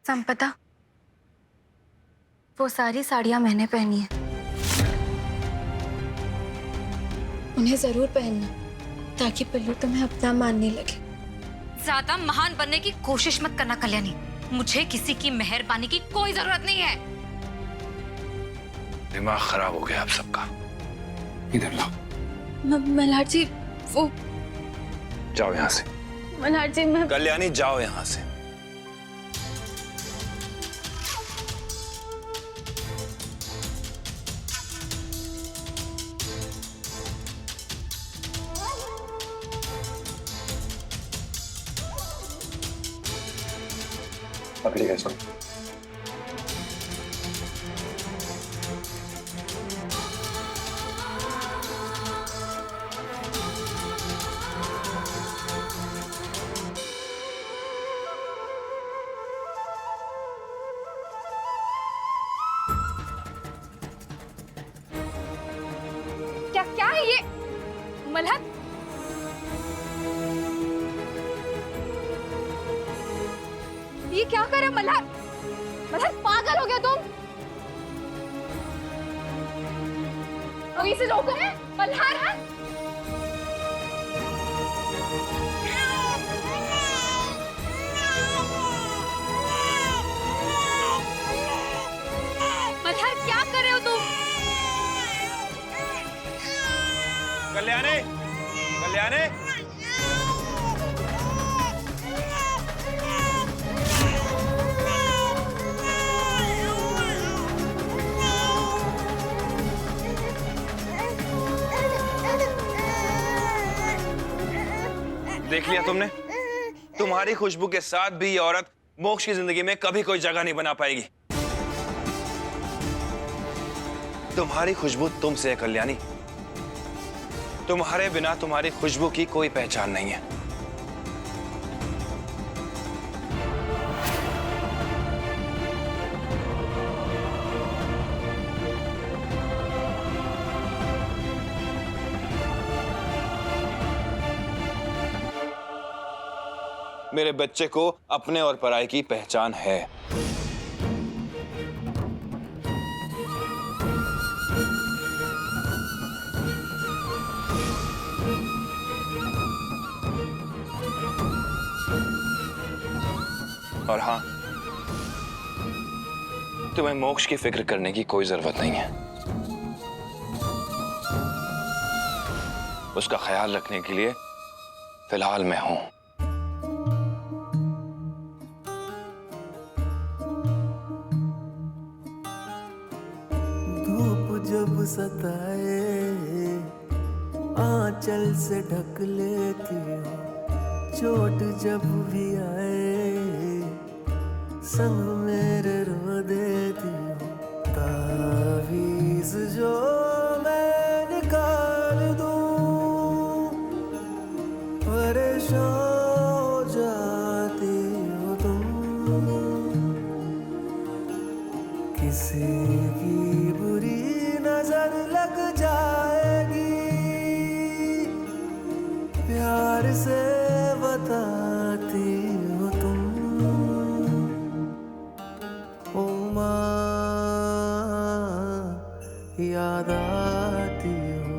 संपदा, वो सारी साड़ियां मैंने पहनी है। उन्हें जरूर पहनना ताकि पल्लू तुम्हें अपना मानने लगे। ज्यादा महान बनने की कोशिश मत करना कल्याणी। मुझे किसी की मेहरबानी की कोई जरूरत नहीं है। दिमाग खराब हो गया आप सबका। इधर लाओ। मल्हार जी, वो जाओ यहाँ से। मल्हार जी, मैं कल्याणी जाओ यहाँ से। पकड़िएगा इसको। क्या क्या है ये मल्हार? ये क्या कर रहे हो मल्हार? मल्हार पागल हो गया तुम? अभी से रोको है मल्हार। है मल्हार, क्या कर रहे हो तुम? कल्याणी, कल्याणी। देख लिया तुमने? तुम्हारी खुशबू के साथ भी ये औरत मोक्ष की जिंदगी में कभी कोई जगह नहीं बना पाएगी। तुम्हारी खुशबू तुमसे है कल्याणी। तुम्हारे बिना तुम्हारी खुशबू की कोई पहचान नहीं है। मेरे बच्चे को अपने और पराई की पहचान है। और हाँ, तुम्हें मोक्ष की फिक्र करने की कोई जरूरत नहीं है। उसका ख्याल रखने के लिए फिलहाल मैं हूं। धूप जब सताए आंचल से ढक लेती हो, चोट जब भी आए संग मेरे रो देती हो। तावीज़ जो मैं निकाल दूं, परेशान हो जाती हो तुम। किसी की बुरी नजर लग जाएगी, प्यार से बताती हो तुम। ओ माँ, याद आती हो।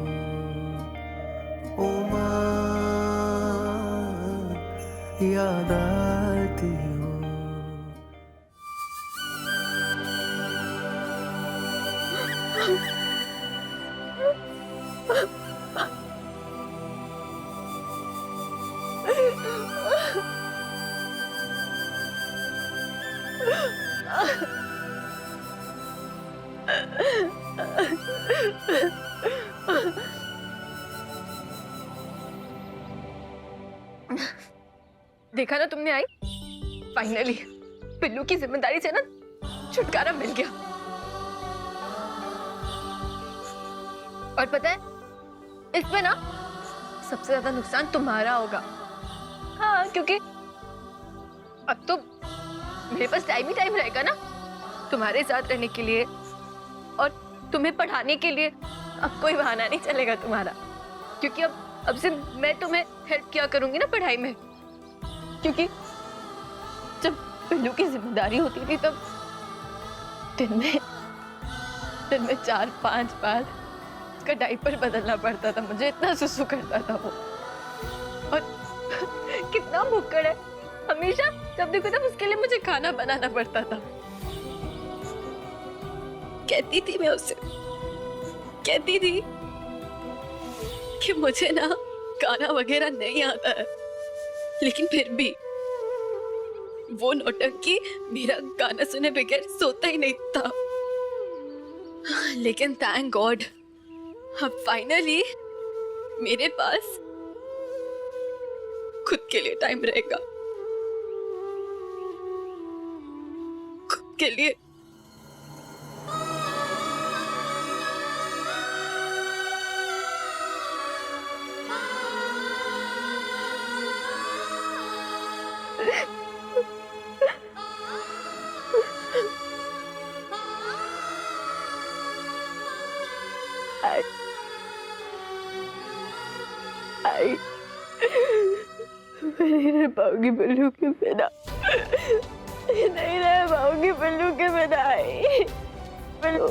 ओ माँ, याद आती हो। देखा ना तुमने आई? फाइनली पिल्लू की जिम्मेदारी से ना छुटकारा मिल गया। और पता है, इसमें ना सबसे ज्यादा नुकसान तुम्हारा होगा। हाँ, क्योंकि अब तो मेरे पास टाइम ही टाइम रहेगा ना तुम्हारे साथ रहने के लिए और तुम्हें पढ़ाने के लिए। अब कोई बहाना नहीं चलेगा तुम्हारा, क्योंकि अब से मैं तुम्हें हेल्प किया करूंगी ना पढ़ाई में। क्योंकि जब पिल्लू की जिम्मेदारी होती थी तब दिन में 4-5 बार उसका डायपर बदलना पड़ता था मुझे। इतना सुसु करता था वो। और कितना भुक्कड़ है, हमेशा जब देखो तब उसके लिए मुझे खाना बनाना पड़ता था। कहती थी मैं उससे, कहती थी कि मुझे ना गाना वगैरह नहीं आता है, लेकिन फिर भी वो नौटंकी मेरा गाना सुने बगैर सोता ही नहीं था। लेकिन थैंक गॉड अब फाइनली मेरे पास खुद के लिए टाइम रहेगा, खुद के लिए। आई मैं नहीं रह पाऊंगी पिल्लू के बिना, नहीं रह पाऊंगी पिल्लू के बिना। आई पिल्लू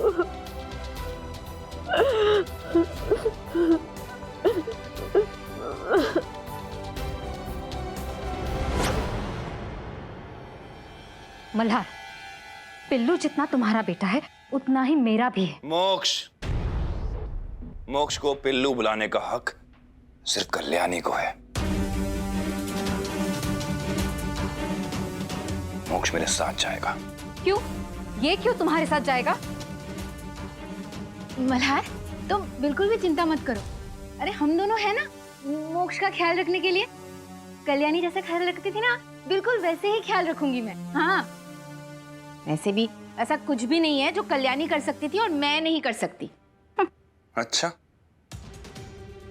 मल्हार, पिल्लू जितना तुम्हारा बेटा है उतना ही मेरा भी है। मोक्ष, मोक्ष को पिल्लू बुलाने का हक सिर्फ कल्याणी को है। मोक्ष मेरे साथ जाएगा। क्यों? ये क्यों तुम्हारे साथ जाएगा? मल्हार, तुम बिल्कुल भी चिंता मत करो। अरे हम दोनों है ना मोक्ष का ख्याल रखने के लिए। कल्याणी जैसा ख्याल रखती थी ना, बिल्कुल वैसे ही ख्याल रखूंगी मैं। हाँ, वैसे भी ऐसा कुछ भी नहीं है जो कल्याणी कर सकती थी और मैं नहीं कर सकती। अच्छा,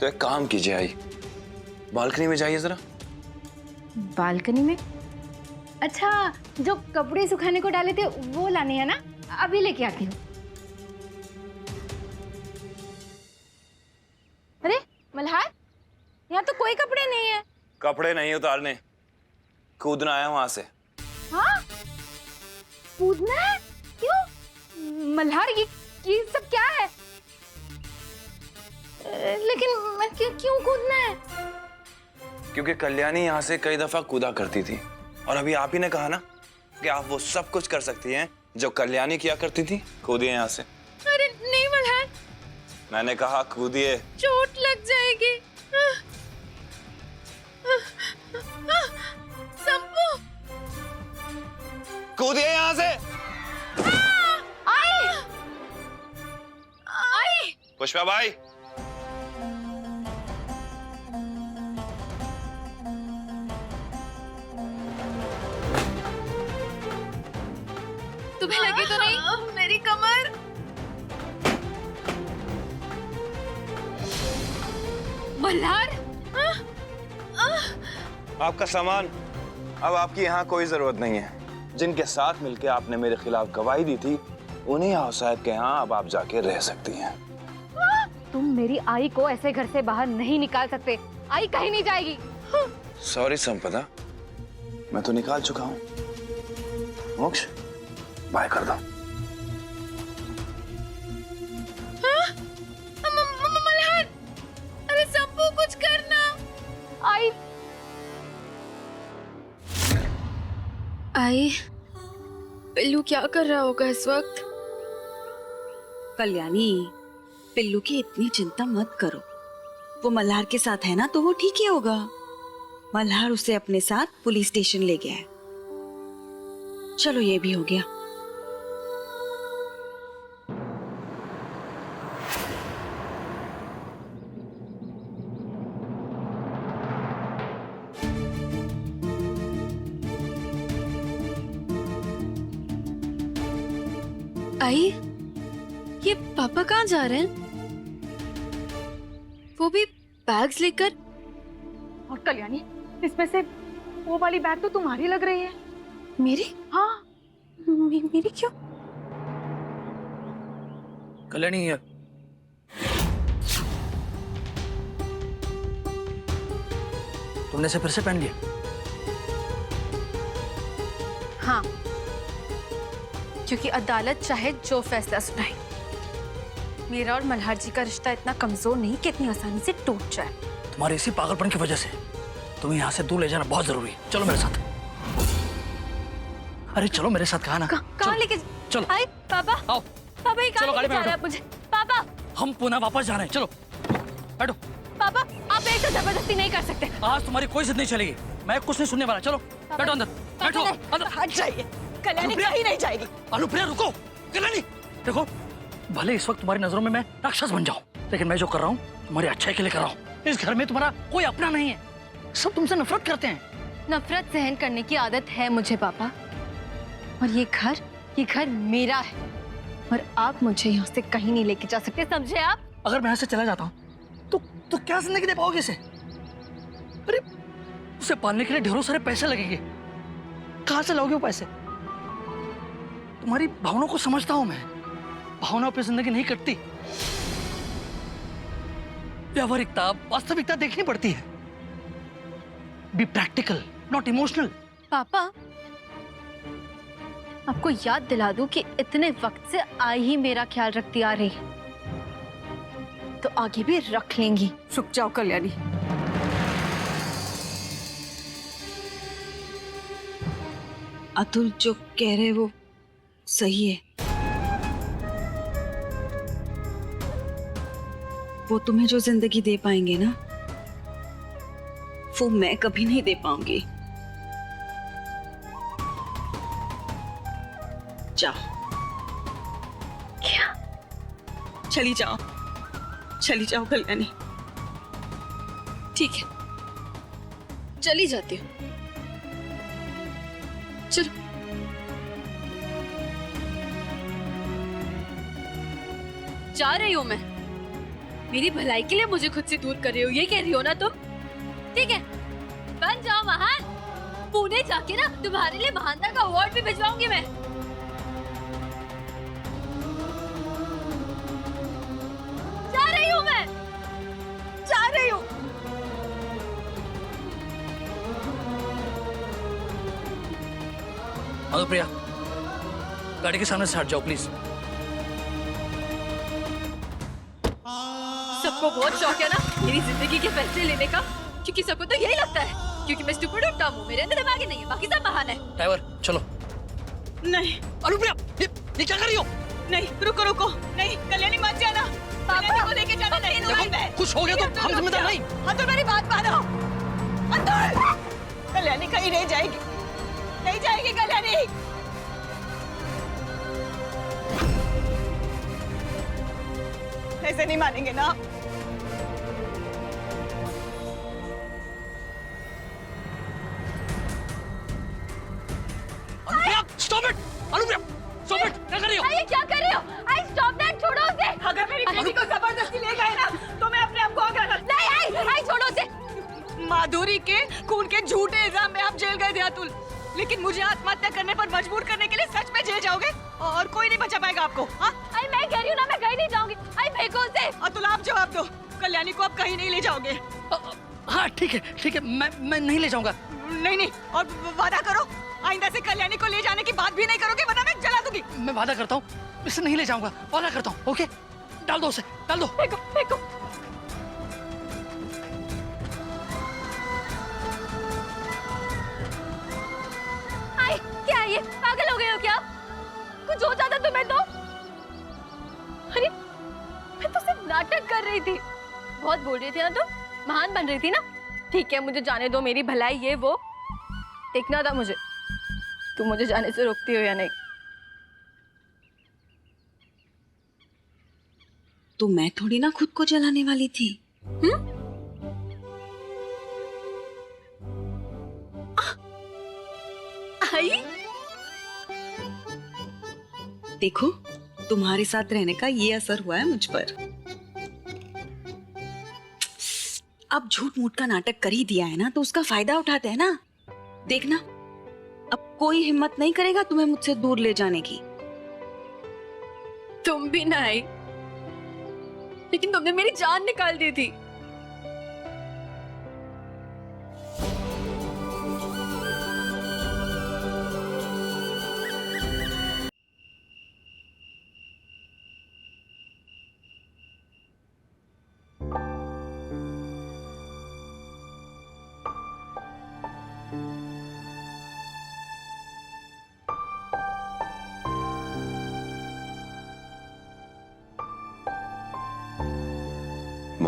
तो एक काम कीजिए, आई बालकनी में जाइए जरा। बालकनी में? अच्छा, जो कपड़े सुखाने को डाले थे वो लाने हैं ना, अभी लेके आती हूँ। अरे मल्हार, यहाँ तो कोई कपड़े नहीं है। कपड़े नहीं उतारने, कूदना है वहां से। हाँ, कूदना है? क्यों मल्हार, ये सब क्या है? लेकिन मैं क्यों कूदना है? क्योंकि कल्याणी यहाँ से कई दफा कूदा करती थी, और अभी आप ही ने कहा ना कि आप वो सब कुछ कर सकती हैं जो कल्याणी किया करती थी। कूदिए यहाँ से। अरे नहीं मल्हार, मैंने कहा कूदिए। चोट लग जाएगी। संपू, कूदिए यहाँ से। आई आई पुष्पा भाई, तुम्हें लगी तो नहीं? मेरी कमर। मल्हार, आपका सामान अब आपकी यहाँ कोई जरूरत नहीं है। जिनके साथ मिलकर आपने मेरे खिलाफ गवाही दी थी, उन्हीं हौसैद के यहाँ अब आप जाके रह सकती हैं। तुम मेरी आई को ऐसे घर से बाहर नहीं निकाल सकते। आई कहीं नहीं जाएगी। सॉरी संपदा, मैं तो निकाल चुका हूँ। मोक्ष, बाय कर दो। मल्हार, अरे संपू कुछ करना। आई आई पिल्लू क्या कर रहा होगा इस वक्त? कल्याणी, पिल्लू की इतनी चिंता मत करो। वो मल्हार के साथ है ना, तो वो ठीक ही होगा। मल्हार उसे अपने साथ पुलिस स्टेशन ले गया है। चलो, ये भी हो गया। आई, ये पापा कहाँ जा रहे हैं? वो भी बैग्स लेकर। और कल्याणी, इसमें से वो वाली बैग तो तुम्हारी लग रही है। मेरी? हाँ, मेरी क्यों? कल्याणी यार, तुमने इसे फिर से पहन लिया? हाँ, क्योंकि अदालत चाहे जो फैसला सुनाए, मेरा और मल्हार जी का रिश्ता इतना कमजोर नहीं कि इतनी आसानी से टूट जाए। तुम्हारे इसी पागलपन की वजह से तुम्हें यहाँ से दूर ले जाना बहुत जरूरी है। चलो मेरे साथ। अरे चलो मेरे साथ, कहा ना। कहाँ लेके? चलो। हाय पापा। आओ। पापा ये चलो, कहाँ गाड़ी लेके में जा रहे हैं बैठो। मुझे? पापा। हम पुनः वापस जा रहे हैं। चलो बैठो। पापा आप ऐसे जबरदस्ती नहीं कर सकते। आज तुम्हारी कोई जिद नहीं चलेगी। मैं कुछ नहीं सुनने वाला। चलो बैठो अंदर। बैठो अंदर। हट जाइए, कल्याणी कहीं नहीं जाएगी। अनुप्रिया रुको। कल्याणी देखो, भले इस वक्त तुम्हारी नजरों में मैं राक्षस बन जाऊं, लेकिन मैं जो कर रहा हूँ तुम्हारी अच्छाई के लिए कर रहा हूँ। इस घर में तुम्हारा कोई अपना नहीं है, सब तुमसे नफरत करते हैं। नफरत सहन करने की आदत है मुझे पापा, और ये घर मेरा है, और आप मुझे यहाँ से कहीं नहीं लेके जा सकते, समझे आप? अगर मैं यहाँ से चला जाता हूँ तो क्या जिंदगी दे पाओगे इसे? अरे उसे पालने के लिए ढेरों सारे पैसे लगेंगे, कहाँ से लाओगे वो पैसे? तुम्हारी भावनाओं को समझता हूं मैं, भावनाओं पे जिंदगी नहीं कटती, व्यावहारिकता वास्तविकता देखनी पड़ती है। Be practical not emotional. पापा आपको याद दिला दूं कि इतने वक्त से आई ही मेरा ख्याल रखती आ रही है, तो आगे भी रख लेंगी। रुक जाओ कल्याणी। अतुल जो कह रहे वो सही है। वो तुम्हें जो जिंदगी दे पाएंगे ना, वो मैं कभी नहीं दे पाऊंगी। जाओ। क्या? चली जाओ, चली जाओ कल्याणी। ठीक है, चली जाती हूँ। चलो। जा रही हूँ मैं, मेरी भलाई के लिए मुझे खुद से दूर कर रही हो, ये कह रही हो ना तुम? ठीक है, बन जाओ महान। पुणे जाके ना तुम्हारे लिए महानता का अवार्ड भी भिजवाऊंगी मैं। जा रही हूँ मैं, जा रही हूँ। अनुप्रिया, गाड़ी के सामने से हट जाओ प्लीज। सबको बहुत शौक है ना मेरी जिंदगी के फैसले लेने का, क्योंकि सबको तो यही लगता है क्योंकि मैं स्टूपिड और डम हूँ, मेरे अंदर दिमाग ही नहीं है, बाकी सब महान है। ड्राइवर चलो। नहीं अनुप्रिया, ये क्या कर रही हो? नहीं, रुको रुको, नहीं कल्याणी मत जाना। कल्याणी को लेके जाना नहीं। देखो कुछ हो गया तो हम जिम्मेदार नहीं। अतुल मेरी बात मानो। अतुल, कल्याणी कहीं नहीं जाएगी, नहीं जाएगी कल्याणी। ऐसे नहीं मानेंगे ना। Anupriya stop it. Anupriya stop it, क्या कर रही हो? ये क्या कर रही हो? आई स्टॉप दैट, छोड़ो उसे। अगर मेरी बेटी को जबरदस्ती ले गए ना तो मैं अपने आप को आगे रख। नहीं आई छोड़ो उसे। माधुरी के खून के झूठे इल्जाम में आप जेल गए थे अतुल, लेकिन मुझे आत्महत्या करने पर मजबूर करने के लिए सच में जेल जाओगे और कोई नहीं बचा पाएगा आपको। हाँ आई मैं कह रही हूँ ना, मैं कहीं नहीं जाऊंगी। आई फेंको उसे। अतुल आप जवाब दो, कल्याणी को आप कहीं नहीं ले जाओगे। हाँ ठीक है, मैं नहीं ले जाऊंगा। नहीं नहीं, और वादा करो आइंदा से कल्याणी को ले जाने की बात भी नहीं करोगे, वरना मैं जला दूंगी। मैं वादा करता हूँ इसे नहीं ले जाऊंगा, वादा करता हूँ। ओके डाल दो उसे, डाल दो। फेंको फेंको। आई क्या है ये? पागल हो गए हो क्या? कुछ हो जाता तुम्हें तो? अरे मैं तो सिर्फ नाटक कर रही थी। बहुत बोल रही थी ना तुम, महान बन रही थी ना। ठीक है मुझे जाने दो, मेरी भलाई ये वो देखना था मुझे, तुम मुझे जाने से रोकती हो या नहीं। तो मैं थोड़ी ना खुद को जलाने वाली थी। आई देखो तुम्हारे साथ रहने का ये असर हुआ है मुझ पर। अब झूठ मूठ का नाटक कर ही दिया है ना, तो उसका फायदा उठाते हैं ना। देखना अब कोई हिम्मत नहीं करेगा तुम्हें मुझसे दूर ले जाने की। तुम भी ना आई, लेकिन तुमने मेरी जान निकाल दी थी।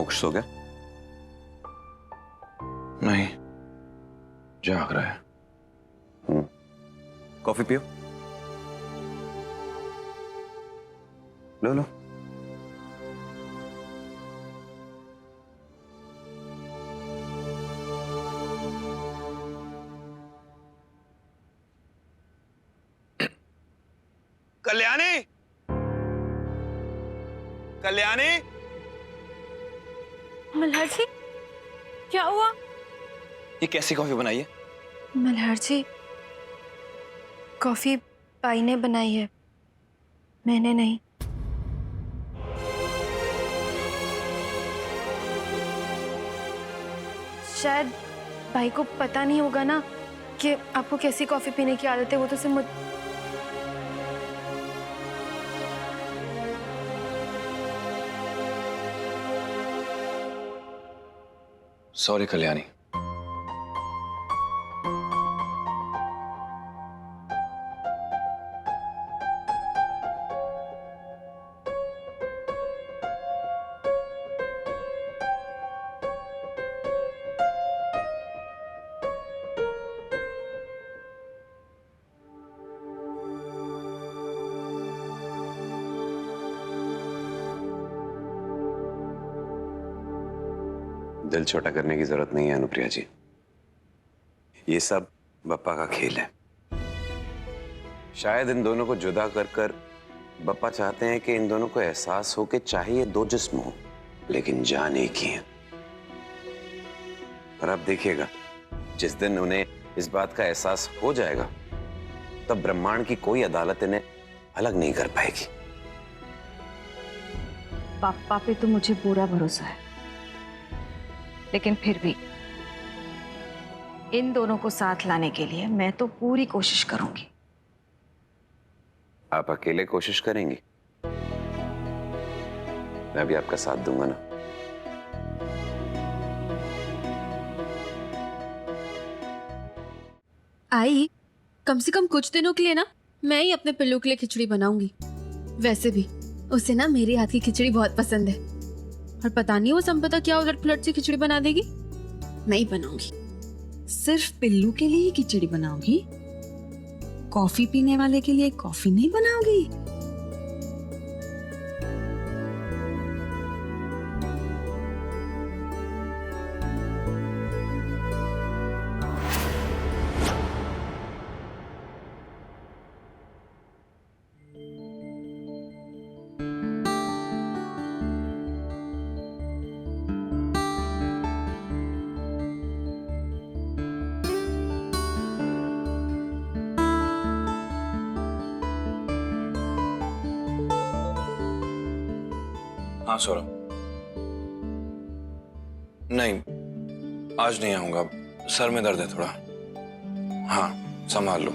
मोक्ष सो गया? नहीं, जाग रहा है। कॉफी पियो। लो लो। कल्याणी, कल्याणी, मल्हार जी, क्या हुआ? ये कैसी कॉफी बनाई है? मल्हार जी, कॉफी बाई ने बनाई है, मैंने नहीं। शायद भाई को पता नहीं होगा ना कि आपको कैसी कॉफी पीने की आदत है। वो तो सिर्फ सॉरी कल्याणी। दिल छोटा करने की जरूरत नहीं है अनुप्रिया जी, ये सब बप्पा का खेल है। शायद इन दोनों को जुदा कर कर बप्पा चाहते हैं कि इन दोनों को एहसास हो कि चाहे ये दो जिस्म हो लेकिन जान एक ही है। और अब देखिएगा, जिस दिन उन्हें इस बात का एहसास हो जाएगा तब ब्रह्मांड की कोई अदालत इन्हें अलग नहीं कर पाएगी। पापा पे तो मुझे पूरा भरोसा है, लेकिन फिर भी इन दोनों को साथ लाने के लिए मैं तो पूरी कोशिश करूंगी। आप अकेले कोशिश करेंगी? मैं भी आपका साथ दूंगा ना। आई, कम से कम कुछ दिनों के लिए ना मैं ही अपने पिल्लू के लिए खिचड़ी बनाऊंगी। वैसे भी उसे ना मेरी हाथ की खिचड़ी बहुत पसंद है, और पता नहीं वो संपदा क्या उलट पुलट से खिचड़ी बना देगी। नहीं बनाऊंगी। सिर्फ पिल्लू के लिए ही खिचड़ी बनाओगी? कॉफी पीने वाले के लिए कॉफी नहीं बनाओगी? हाँ सौरभ, नहीं आज नहीं आऊंगा, सर में दर्द है थोड़ा। हाँ संभाल लो।